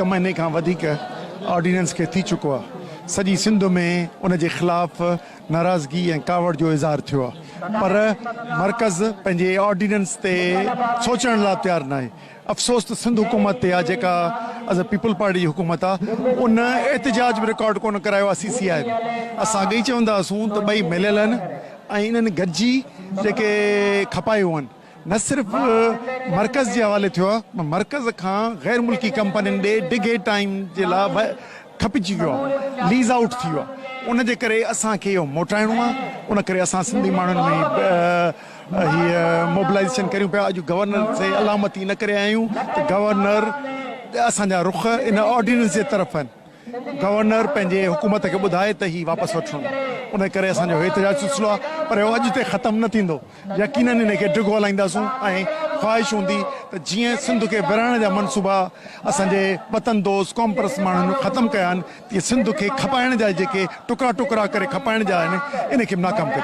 हिकु महीने खां वधीक ऑर्डिनेंस खे थी चुको आहे। सॼी सिंध में उन जे ख़िलाफ़ नाराज़गी ऐं कावड़ जो इज़हार थियो आहे, पर मर्कज़ पंहिंजे ऑर्डिनेंस ते सोचण लाइ तयारु न आहे। अफ़सोस त सिंध हुकूमत ते आहे जेका एज़ अ पीपल पार्टी जी हुकूमत आहे, उन एहतजाज बि रिकॉर्ड कोन करायो आहे CCI में। असां अॻे ई चवंदा हुआसीं त ॿई मिलियल आहिनि ऐं इन्हनि गॾिजी जेके खपायूं आहिनि, न सिर्फ़ मर्कज़ जे हवाले थियो आहे, मर्कज़ खां गैर मुल्की कंपनियुनि ॾे डिघे टाइम जे लाइ खपिजी वियो आहे, लीज़ आउट थी वियो आहे। उन जे करे असांखे इहो मोटाइणो आहे। उन करे असां सिंधी माण्हुनि में हीअ मोबिलाइज़ेशन करियूं पिया। अॼु गवर्नर से अलामती न करे आहियूं त गवर्नर असांजा रुख इन ऑर्डिनेंस जे तरफ़ आहिनि। गवर्नर पंहिंजे हुकूमत खे ॿुधाए त ही वापसि वठणो, उन करे असांजो एहतजाज सिलसिलो आहे, पर अॼु ते ख़तमु न थींदो। यकीनन इनखे डिघो हलाईंदासूं ऐं ख़्वाहिश हूंदी त जीअं सिंध खे विरहाइण जा मनसूबा असांजे वतन दोस्त कॉम्प्रेस माण्हुनि ख़तमु कया आहिनि, तीअं सिंध खे खपाइण जा जेके टुकड़ा टुकड़ा करे खपाइण जा आहिनि, इनखे नाकाम कयो।